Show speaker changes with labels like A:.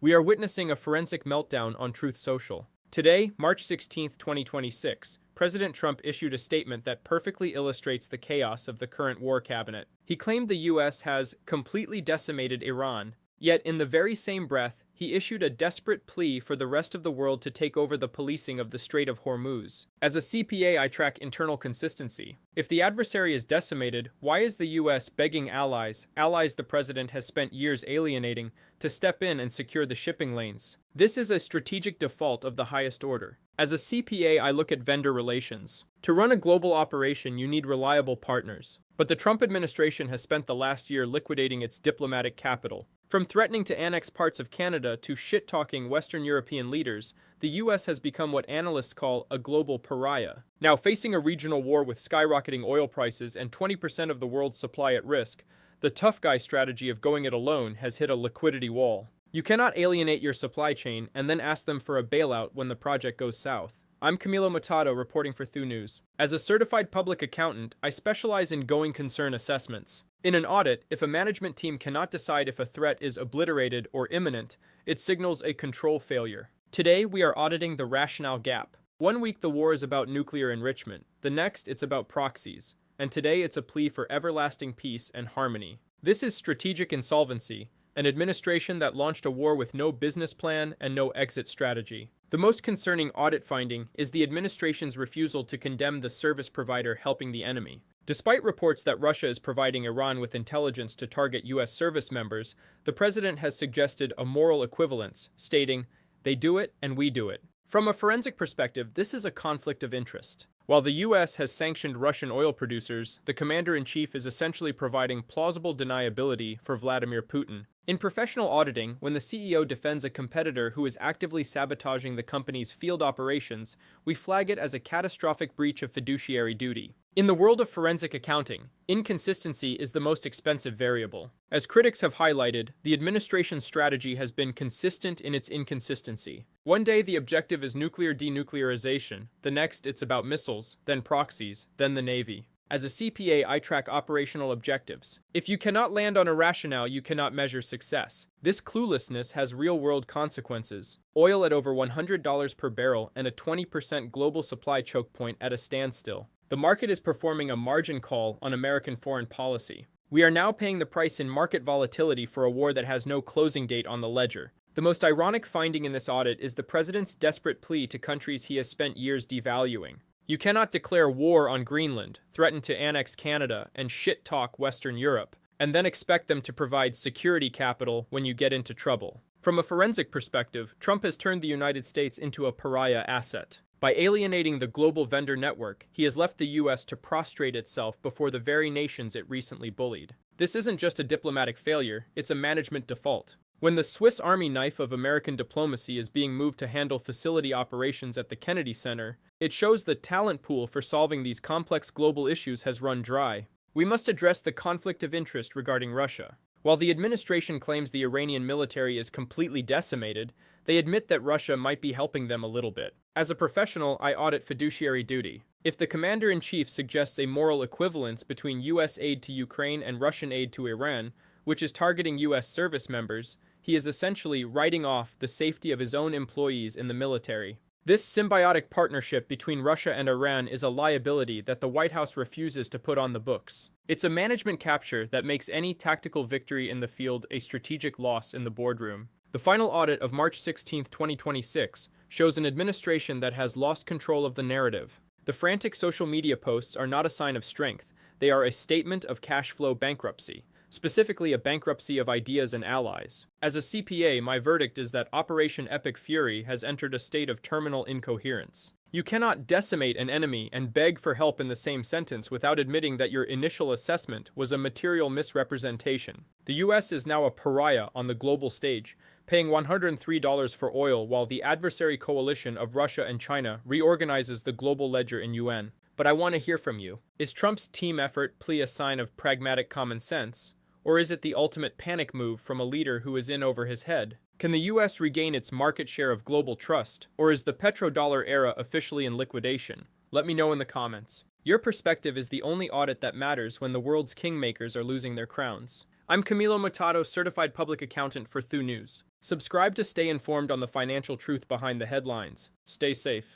A: We are witnessing a forensic meltdown on Truth Social. Today, March 16, 2026, President Trump issued a statement that perfectly illustrates the chaos of the current war cabinet. He claimed the U.S. has completely decimated Iran, yet in the very same breath, he issued a desperate plea for the rest of the world to take over the policing of the Strait of Hormuz. As a CPA, I track internal consistency. If the adversary is decimated, why is the U.S. begging allies the president has spent years alienating, to step in and secure the shipping lanes? This is a strategic default of the highest order. As a CPA, I look at vendor relations. To run a global operation, you need reliable partners. But the Trump administration has spent the last year liquidating its diplomatic capital. From threatening to annex parts of Canada to shit-talking Western European leaders, the US has become what analysts call a global pariah. Now, facing a regional war with skyrocketing oil prices and 20% of the world's supply at risk, the tough guy strategy of going it alone has hit a liquidity wall. You cannot alienate your supply chain and then ask them for a bailout when the project goes south. I'm Camilo Motato, reporting for Thu News. As a certified public accountant, I specialize in going concern assessments. In an audit, if a management team cannot decide if a threat is obliterated or imminent, it signals a control failure. Today, we are auditing the rationale gap. One week the war is about nuclear enrichment, the next it's about proxies, and today it's a plea for everlasting peace and harmony. This is strategic insolvency, an administration that launched a war with no business plan and no exit strategy. The most concerning audit finding is the administration's refusal to condemn the service provider helping the enemy. Despite reports that Russia is providing Iran with intelligence to target U.S. service members, the president has suggested a moral equivalence, stating, "They do it and we do it." From a forensic perspective, this is a conflict of interest. While the U.S. has sanctioned Russian oil producers, the commander-in-chief is essentially providing plausible deniability for Vladimir Putin. In professional auditing, when the CEO defends a competitor who is actively sabotaging the company's field operations, we flag it as a catastrophic breach of fiduciary duty. In the world of forensic accounting, inconsistency is the most expensive variable. As critics have highlighted, the administration's strategy has been consistent in its inconsistency. One day the objective is nuclear denuclearization, the next it's about missiles, then proxies, then the Navy. As a CPA, I track operational objectives. If you cannot land on a rationale, you cannot measure success. This cluelessness has real-world consequences. Oil at over $100 per barrel and a 20% global supply choke point at a standstill. The market is performing a margin call on American foreign policy. We are now paying the price in market volatility for a war that has no closing date on the ledger. The most ironic finding in this audit is the president's desperate plea to countries he has spent years devaluing. You cannot declare war on Greenland, threaten to annex Canada, and shit-talk Western Europe, and then expect them to provide security capital when you get into trouble. From a forensic perspective, Trump has turned the United States into a pariah asset. By alienating the global vendor network, he has left the U.S. to prostrate itself before the very nations it recently bullied. This isn't just a diplomatic failure, it's a management default. When the Swiss Army knife of American diplomacy is being moved to handle facility operations at the Kennedy Center, it shows the talent pool for solving these complex global issues has run dry. We must address the conflict of interest regarding Russia. While the administration claims the Iranian military is completely decimated, they admit that Russia might be helping them a little bit. As a professional, I audit fiduciary duty. If the commander-in-chief suggests a moral equivalence between U.S. aid to Ukraine and Russian aid to Iran, which is targeting U.S. service members, he is essentially writing off the safety of his own employees in the military. This symbiotic partnership between Russia and Iran is a liability that the White House refuses to put on the books. It's a management capture that makes any tactical victory in the field a strategic loss in the boardroom. The final audit of March 16, 2026, shows an administration that has lost control of the narrative. The frantic social media posts are not a sign of strength, they are a statement of cash flow bankruptcy. Specifically a bankruptcy of ideas and allies. As a CPA, my verdict is that Operation Epic Fury has entered a state of terminal incoherence. You cannot decimate an enemy and beg for help in the same sentence without admitting that your initial assessment was a material misrepresentation. The US is now a pariah on the global stage, paying $103 for oil while the adversary coalition of Russia and China reorganizes the global ledger in UN. But I want to hear from you. Is Trump's team effort plea a sign of pragmatic common sense? Or is it the ultimate panic move from a leader who is in over his head? Can the U.S. regain its market share of global trust? Or is the petrodollar era officially in liquidation? Let me know in the comments. Your perspective is the only audit that matters when the world's kingmakers are losing their crowns. I'm Camilo Motato, certified public accountant for Thu News. Subscribe to stay informed on the financial truth behind the headlines. Stay safe.